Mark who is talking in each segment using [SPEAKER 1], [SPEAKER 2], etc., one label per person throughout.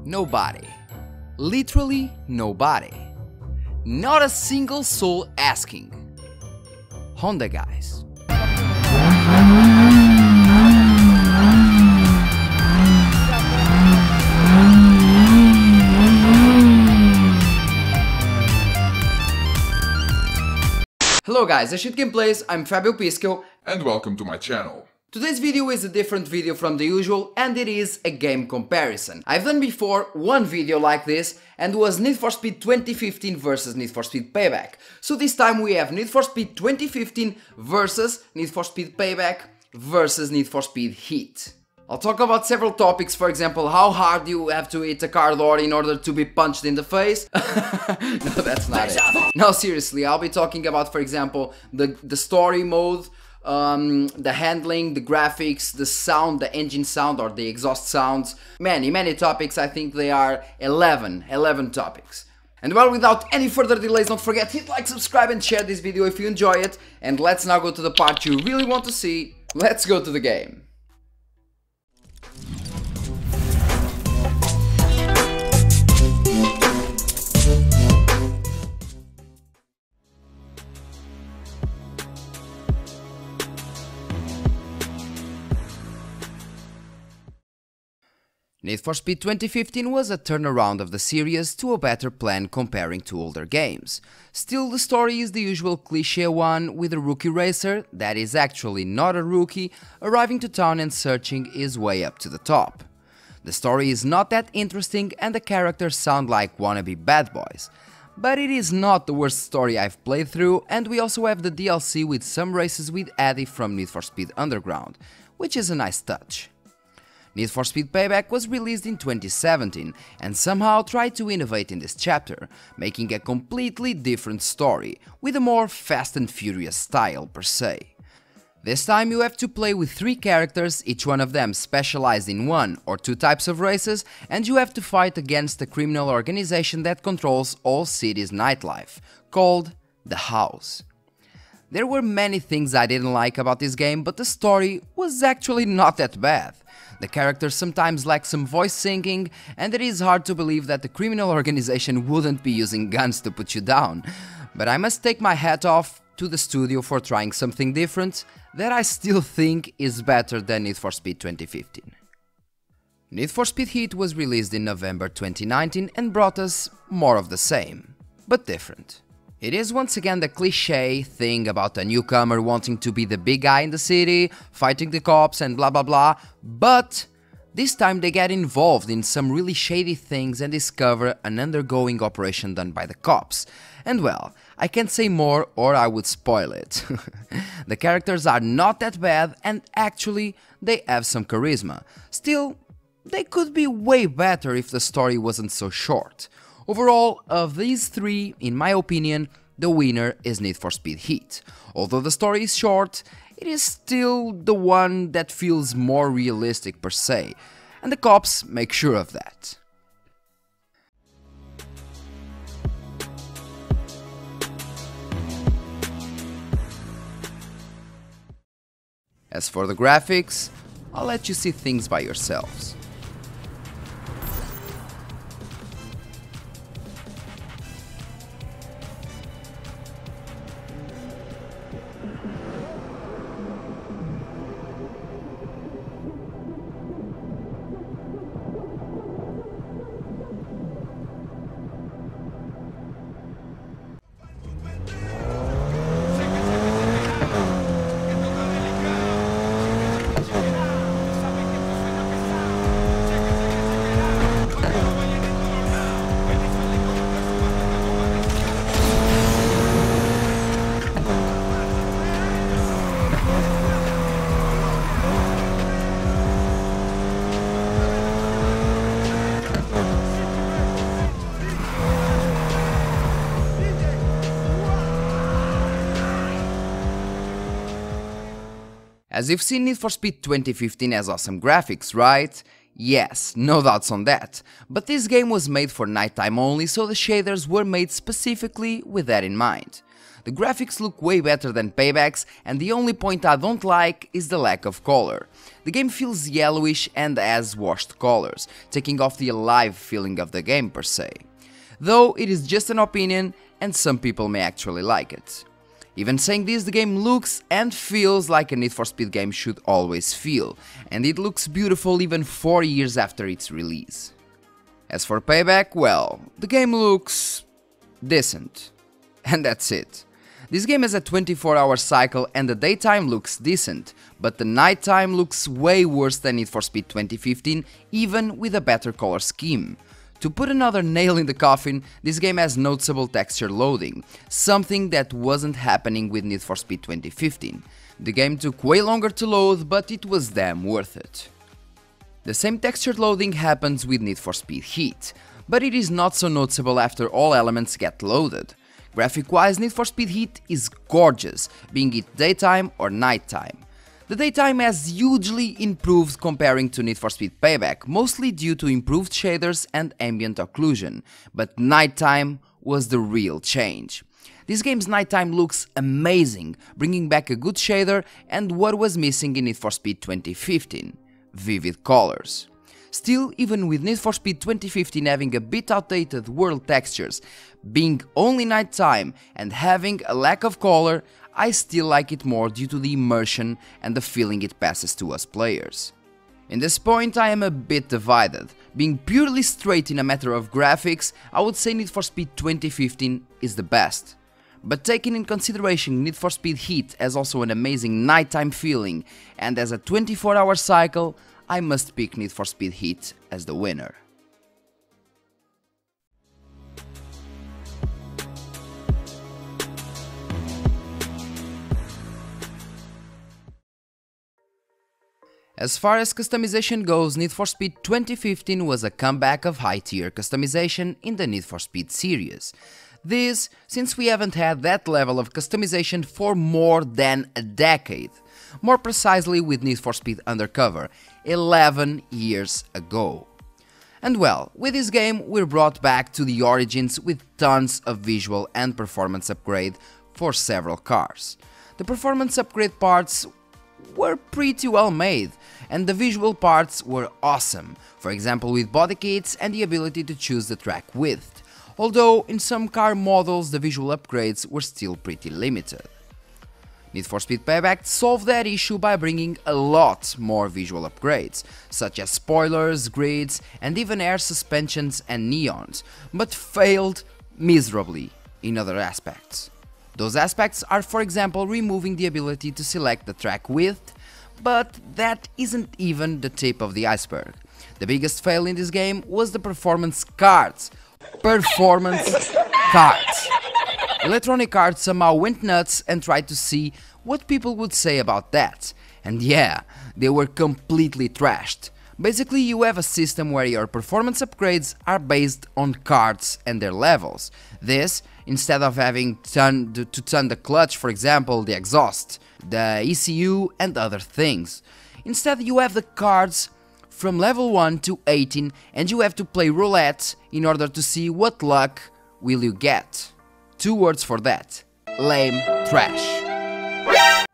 [SPEAKER 1] Nobody. Literally nobody. Not a single soul asking. Honda guys. Hello guys, I Shoot Gameplays, I'm Fabio Pisco,
[SPEAKER 2] and welcome to my channel.
[SPEAKER 1] Today's video is a different video from the usual, and it is a game comparison. I've done before one video like this, and was Need for Speed 2015 versus Need for Speed Payback. So this time we have Need for Speed 2015 versus Need for Speed Payback versus Need for Speed Heat. I'll talk about several topics, for example, how hard you have to hit a car door in order to be punched in the face. No, that's not it. No, seriously, I'll be talking about, for example, the story mode, the handling, the graphics, the sound, the engine sound or the exhaust sounds. Many topics. I think they are 11 topics. And well, without any further delays, don't forget, hit like, subscribe and share this video if you enjoy it. And let's now go to the part you really want to see. Let's go to the game. Need for Speed 2015 was a turnaround of the series to a better plan comparing to older games. Still, the story is the usual cliché one with a rookie racer, that is actually not a rookie, arriving to town and searching his way up to the top. The story is not that interesting and the characters sound like wannabe bad boys. But it is not the worst story I've played through, and we also have the DLC with some races with Eddie from Need for Speed Underground, which is a nice touch. Need for Speed Payback was released in 2017 and somehow tried to innovate in this chapter, making a completely different story, with a more Fast and Furious style per se. This time you have to play with 3 characters, each one of them specialized in 1 or 2 types of races, and you have to fight against a criminal organization that controls all city's nightlife, called the House. There were many things I didn't like about this game, but the story was actually not that bad. The characters sometimes lack some voice syncing, and it is hard to believe that the criminal organization wouldn't be using guns to put you down. But I must take my hat off to the studio for trying something different that I still think is better than Need for Speed 2015. Need for Speed Heat was released in November 2019 and brought us more of the same, but different. It is once again the cliché thing about a newcomer wanting to be the big guy in the city, fighting the cops and blah blah blah, but this time they get involved in some really shady things and discover an undergoing operation done by the cops. And well, I can't say more or I would spoil it. The characters are not that bad and actually they have some charisma. Still, they could be way better if the story wasn't so short. Overall, of these 3, in my opinion, the winner is Need for Speed Heat. Although the story is short, it is still the one that feels more realistic per se, and the cops make sure of that. As for the graphics, I'll let you see things by yourselves. As you've seen, Need for Speed 2015 has awesome graphics, right? Yes, no doubts on that. But this game was made for nighttime only, so the shaders were made specifically with that in mind. The graphics look way better than Payback's, and the only point I don't like is the lack of color. The game feels yellowish and has washed colors, taking off the alive feeling of the game per se. Though it is just an opinion, and some people may actually like it. Even saying this, the game looks and feels like a Need for Speed game should always feel, and it looks beautiful even 4 years after its release. As for Payback, well, the game looks decent. And that's it. This game has a 24-hour cycle and the daytime looks decent, but the nighttime looks way worse than Need for Speed 2015, even with a better color scheme. To put another nail in the coffin, this game has noticeable texture loading, something that wasn't happening with Need for Speed 2015. The game took way longer to load, but it was damn worth it. The same texture loading happens with Need for Speed Heat, but it is not so noticeable after all elements get loaded. Graphic-wise, Need for Speed Heat is gorgeous, being it daytime or nighttime. The daytime has hugely improved comparing to Need for Speed Payback, mostly due to improved shaders and ambient occlusion, but nighttime was the real change. This game's nighttime looks amazing, bringing back a good shader and what was missing in Need for Speed 2015, vivid colors. Still, even with Need for Speed 2015 having a bit outdated world textures, being only nighttime and having a lack of color, I still like it more due to the immersion and the feeling it passes to us players. In this point I am a bit divided. Being purely straight in a matter of graphics, I would say Need for Speed 2015 is the best. But taking in consideration Need for Speed Heat as also an amazing nighttime feeling and as a 24-hour cycle, I must pick Need for Speed Heat as the winner. As far as customization goes, Need for Speed 2015 was a comeback of high-tier customization in the Need for Speed series. This, since we haven't had that level of customization for more than a decade. More precisely with Need for Speed Undercover, 11 years ago. And well, with this game we're brought back to the origins with tons of visual and performance upgrade for several cars. The performance upgrade parts were pretty well made, and the visual parts were awesome, for example with body kits and the ability to choose the track width, although in some car models the visual upgrades were still pretty limited. Need for Speed Payback solved that issue by bringing a lot more visual upgrades, such as spoilers, grids, and even air suspensions and neons, but failed miserably in other aspects. Those aspects are, for example, removing the ability to select the track width, but that isn't even the tip of the iceberg. The biggest fail in this game was the performance cards. Electronic Arts somehow went nuts and tried to see what people would say about that. And yeah, they were completely trashed. Basically, you have a system where your performance upgrades are based on cards and their levels. This, instead of having to turn the clutch, for example, the exhaust, the ECU and other things. Instead, you have the cards from level 1 to 18 and you have to play roulette in order to see what luck will you get. 2 words for that: lame trash.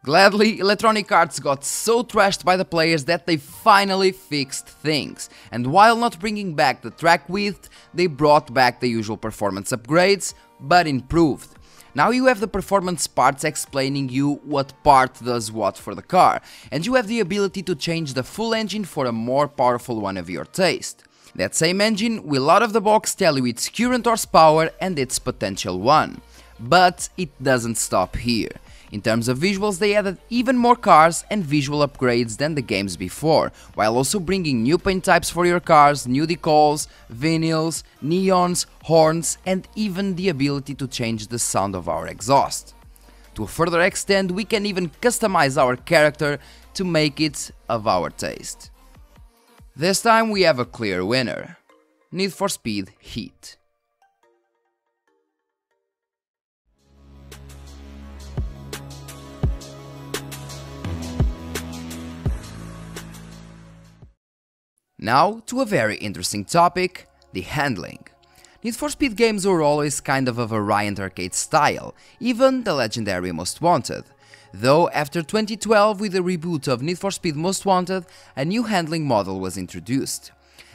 [SPEAKER 1] Gladly, Electronic Arts got so trashed by the players that they finally fixed things, and while not bringing back the track width, they brought back the usual performance upgrades, but improved. Now you have the performance parts explaining you what part does what for the car, and you have the ability to change the full engine for a more powerful one of your taste. That same engine will out of the box tell you its current horsepower and its potential one. But it doesn't stop here. In terms of visuals, they added even more cars and visual upgrades than the games before, while also bringing new paint types for your cars, new decals, vinyls, neons, horns, and even the ability to change the sound of our exhaust. To a further extent, we can even customize our character to make it of our taste. This time we have a clear winner: Need for Speed Heat. Now to a very interesting topic, the handling. Need for Speed games were always kind of a variant arcade style, even the legendary Most Wanted. Though after 2012, with the reboot of Need for Speed Most Wanted, a new handling model was introduced.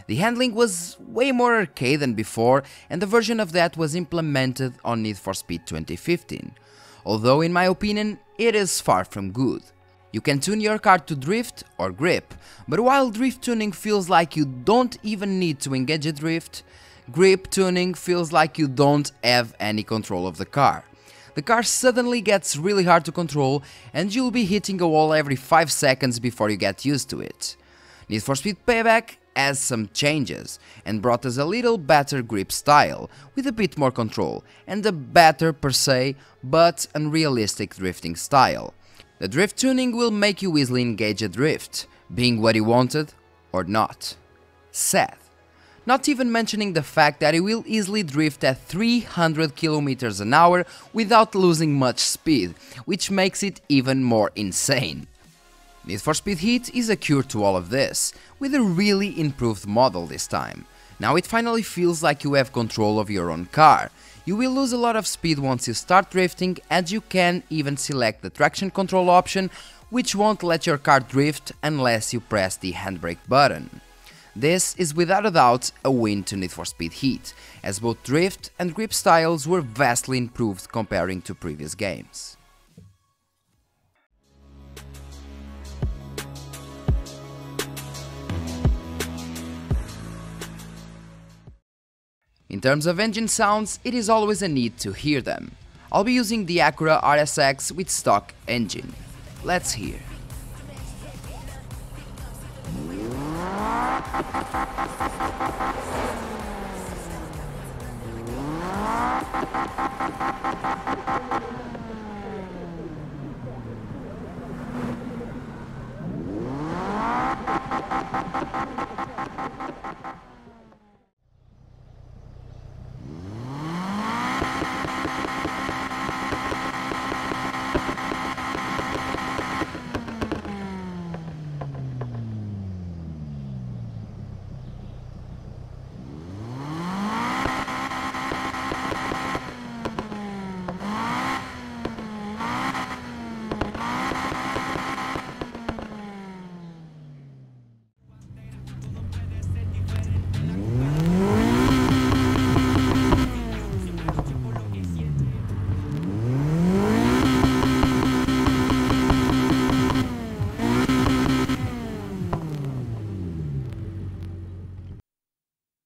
[SPEAKER 1] The handling was way more arcade than before, and a version of that was implemented on Need for Speed 2015. Although in my opinion, it is far from good. You can tune your car to drift or grip, but while drift tuning feels like you don't even need to engage a drift, grip tuning feels like you don't have any control of the car. The car suddenly gets really hard to control and you'll be hitting a wall every 5 seconds before you get used to it. Need for Speed Payback has some changes and brought us a little better grip style, with a bit more control, and a better per se, but unrealistic drifting style. The drift tuning will make you easily engage a drift, being what you wanted or not. Sad. Not even mentioning the fact that you will easily drift at 300 km an hour without losing much speed, which makes it even more insane. Need for Speed Heat is a cure to all of this, with a really improved model this time. Now it finally feels like you have control of your own car. You will lose a lot of speed once you start drifting, and you can even select the traction control option, which won't let your car drift unless you press the handbrake button. This is without a doubt a win to Need for Speed Heat, as both drift and grip styles were vastly improved comparing to previous games. In terms of engine sounds, it is always a need to hear them. I'll be using the Acura RSX with stock engine. Let's hear.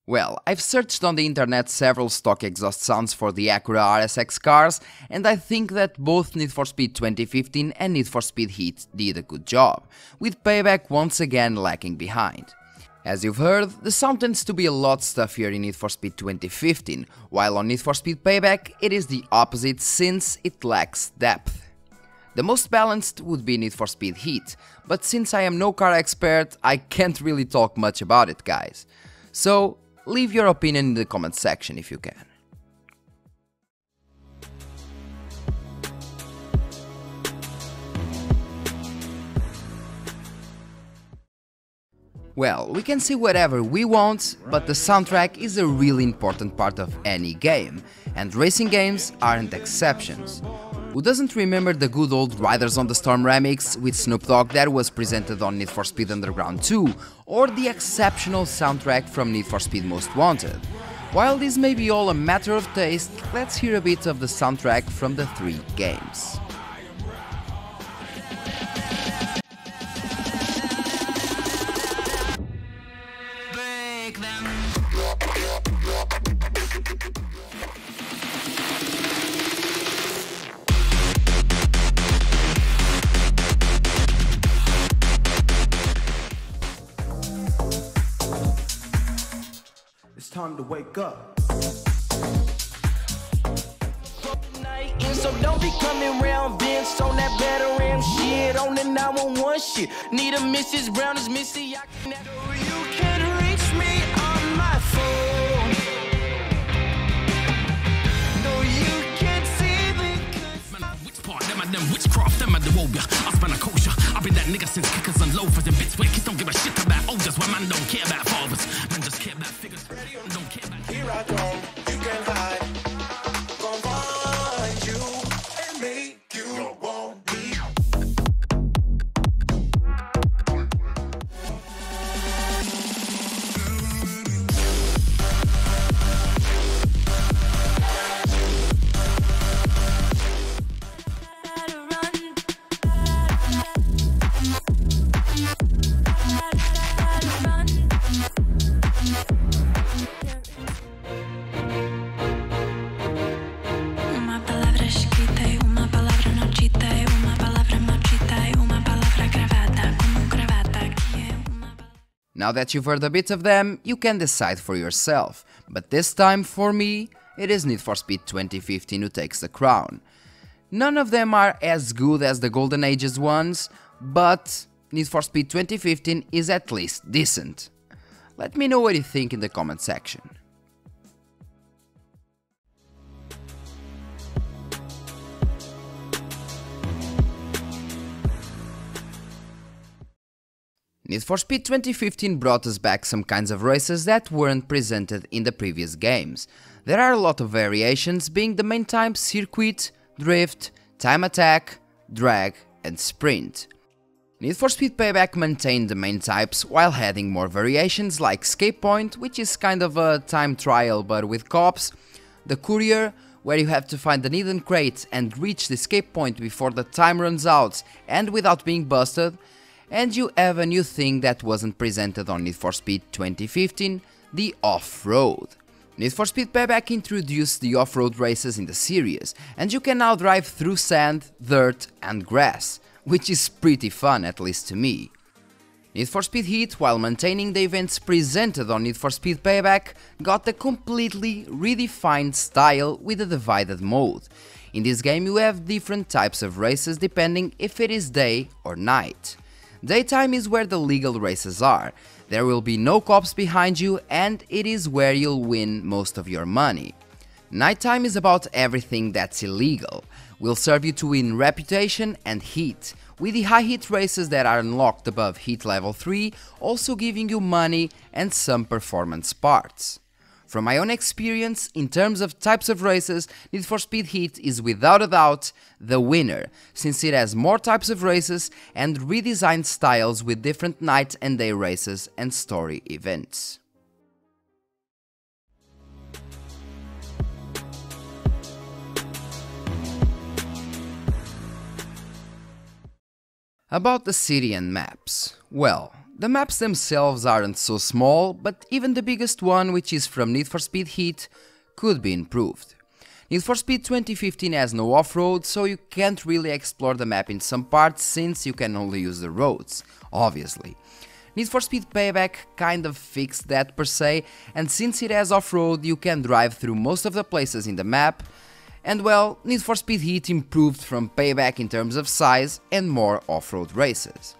[SPEAKER 1] Well, I've searched on the internet several stock exhaust sounds for the Acura RSX cars, and I think that both Need for Speed 2015 and Need for Speed Heat did a good job, with Payback once again lagging behind. As you've heard, the sound tends to be a lot stuffier in Need for Speed 2015, while on Need for Speed Payback it is the opposite since it lacks depth. The most balanced would be Need for Speed Heat, but since I am no car expert, I can't really talk much about it, guys. So, leave your opinion in the comment section if you can. Well, we can say whatever we want, but the soundtrack is a really important part of any game, and racing games aren't exceptions. Who doesn't remember the good old Riders on the Storm remix with Snoop Dogg that was presented on Need for Speed Underground 2, or the exceptional soundtrack from Need for Speed Most Wanted? While this may be all a matter of taste, let's hear a bit of the soundtrack from the 3 games.
[SPEAKER 3] It's time to wake up. So don't be coming round Vince on that better ram shit, on the 911 shit. Need a Mrs. Brown as Missy. You can reach me on my phone. No, you can't see me.
[SPEAKER 4] Which part, them and them, witchcraft, them and the warrior. I spend a kosher. I've been that nigga since kickers and loafers and bits where kids don't give a shit about olders, where man don't care about fathers. Man just care about figures. Don't care about.
[SPEAKER 3] Here I go.
[SPEAKER 1] Now that you've heard a bit of them, you can decide for yourself, but this time for me, it is Need for Speed 2015 who takes the crown. None of them are as good as the Golden Ages ones, but Need for Speed 2015 is at least decent. Let me know what you think in the comment section. Need for Speed 2015 brought us back some kinds of races that weren't presented in the previous games. There are a lot of variations, being the main types circuit, drift, time attack, drag and sprint. Need for Speed Payback maintained the main types while adding more variations like Escape Point, which is kind of a time trial but with cops, the Courier, where you have to find the hidden crate and reach the escape point before the time runs out and without being busted, and you have a new thing that wasn't presented on Need for Speed 2015, the off-road. Need for Speed Payback introduced the off-road races in the series, and you can now drive through sand, dirt and grass, which is pretty fun, at least to me. Need for Speed Heat, while maintaining the events presented on Need for Speed Payback, got a completely redefined style with a divided mode. In this game you have different types of races depending if it is day or night. Daytime is where the legal races are, there will be no cops behind you and it is where you'll win most of your money. Nighttime is about everything that's illegal, will serve you to win reputation and heat, with the high heat races that are unlocked above heat level 3 also giving you money and some performance parts. From my own experience, in terms of types of races, Need for Speed Heat is without a doubt the winner, since it has more types of races and redesigned styles with different night and day races and story events. About the city and maps, well, the maps themselves aren't so small, but even the biggest one, which is from Need for Speed Heat, could be improved. Need for Speed 2015 has no off-road, so you can't really explore the map in some parts since you can only use the roads, obviously. Need for Speed Payback kind of fixed that per se, and since it has off-road you can drive through most of the places in the map, and well, Need for Speed Heat improved from Payback in terms of size and more off-road races.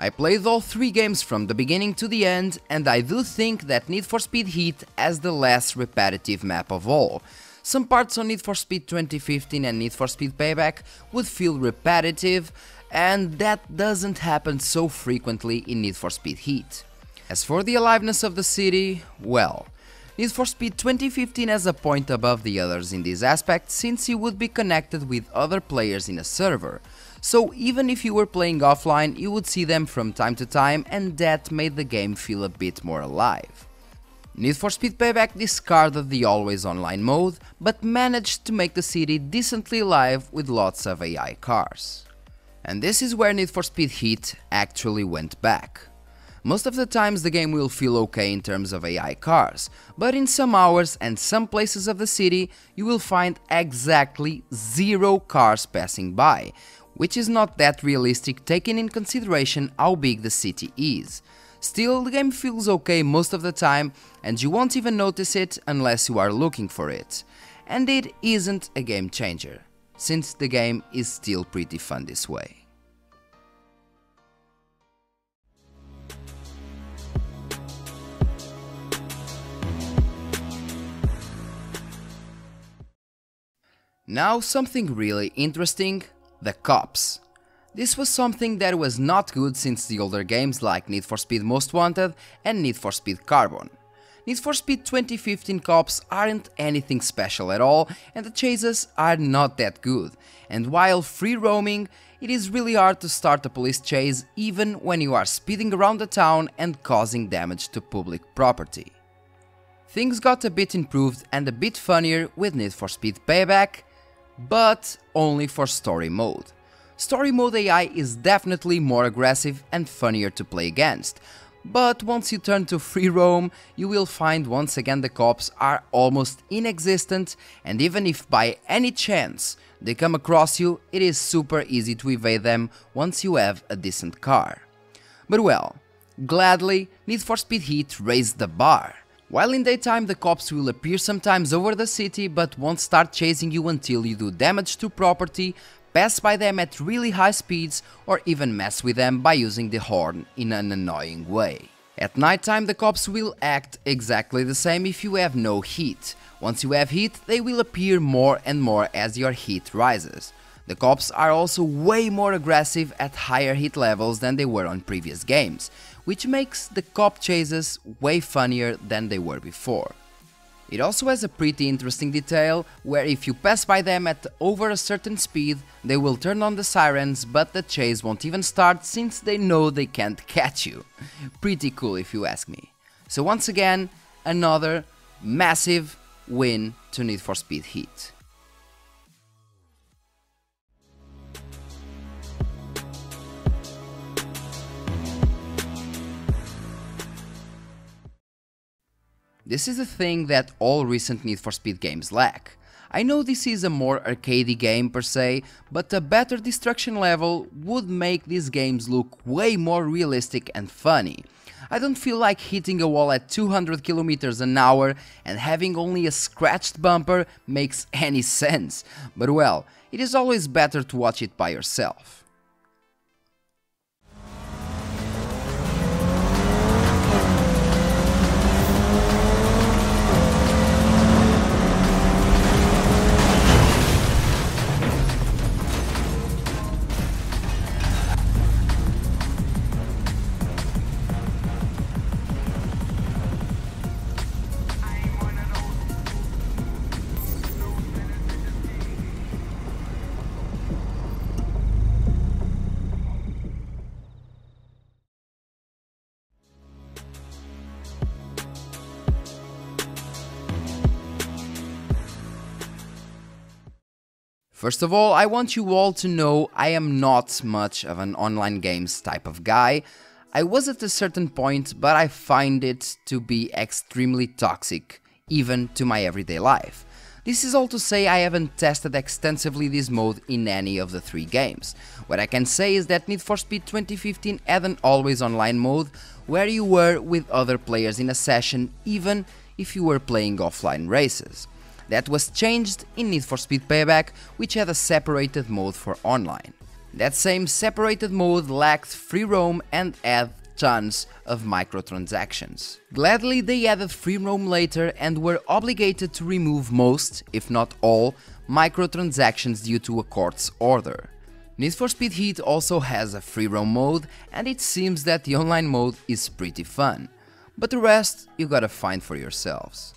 [SPEAKER 1] I played all 3 games from the beginning to the end, and I do think that Need for Speed Heat has the less repetitive map of all. Some parts on Need for Speed 2015 and Need for Speed Payback would feel repetitive, and that doesn't happen so frequently in Need for Speed Heat. As for the aliveness of the city, well, Need for Speed 2015 has a point above the others in this aspect since you would be connected with other players in a server. So even if you were playing offline, you would see them from time to time, and that made the game feel a bit more alive. Need for Speed Payback discarded the always online mode, but managed to make the city decently alive with lots of AI cars. And this is where Need for Speed Heat actually went back. Most of the times the game will feel okay in terms of AI cars, but in some hours and some places of the city you will find exactly 0 cars passing by, which is not that realistic taking in consideration how big the city is. Still, the game feels okay most of the time and you won't even notice it unless you are looking for it. And it isn't a game changer, since the game is still pretty fun this way. Now something really interesting, the cops. This was something that was not good since the older games like Need for Speed Most Wanted and Need for Speed Carbon. Need for Speed 2015 cops aren't anything special at all and the chases are not that good, and while free roaming, it is really hard to start a police chase even when you are speeding around the town and causing damage to public property. Things got a bit improved and a bit funnier with Need for Speed Payback, but only for story mode. Story mode AI is definitely more aggressive and funnier to play against, but once you turn to free roam, you will find once again the cops are almost inexistent, and even if by any chance they come across you, it is super easy to evade them once you have a decent car. But well, Gladly, Need for Speed Heat raised the bar. While in daytime the cops will appear sometimes over the city but won't start chasing you until you do damage to property, pass by them at really high speeds, or even mess with them by using the horn in an annoying way. At nighttime the cops will act exactly the same if you have no heat. Once you have heat, they will appear more and more as your heat rises. The cops are also way more aggressive at higher heat levels than they were on previous games, which makes the cop chases way funnier than they were before. It also has a pretty interesting detail where if you pass by them at over a certain speed, they will turn on the sirens, but the chase won't even start since they know they can't catch you. Pretty cool if you ask me. So once again, another massive win to Need for Speed Heat. This is a thing that all recent Need for Speed games lack. I know this is a more arcadey game per se, but a better destruction level would make these games look way more realistic and funny. I don't feel like hitting a wall at 200 km an hour and having only a scratched bumper makes any sense, but well, it is always better to watch it by yourself. First of all, I want you all to know I am not much of an online games type of guy. I was at a certain point, but I find it to be extremely toxic, even to my everyday life. This is all to say I haven't tested extensively this mode in any of the 3 games. What I can say is that Need for Speed 2015 had an always online mode where you were with other players in a session even if you were playing offline races. That was changed in Need for Speed Payback, which had a separated mode for online. That same separated mode lacked free roam and had tons of microtransactions. Gladly they added free roam later and were obligated to remove most, if not all, microtransactions due to a court's order. Need for Speed Heat also has a free roam mode, and it seems that the online mode is pretty fun. But the rest you gotta find for yourselves.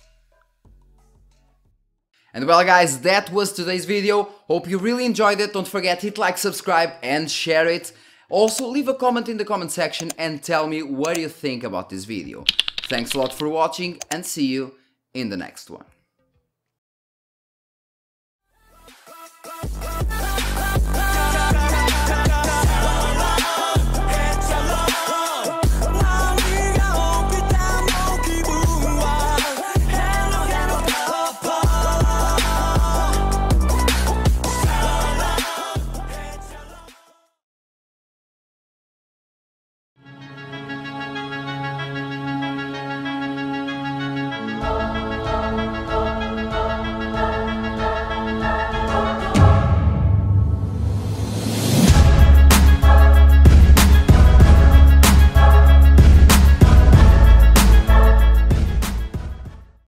[SPEAKER 1] And well guys, that was today's video. Hope you really enjoyed it. Don't forget, hit like, subscribe and share it. Also leave a comment in the comment section and tell me what you think about this video. Thanks a lot for watching and see you in the next one.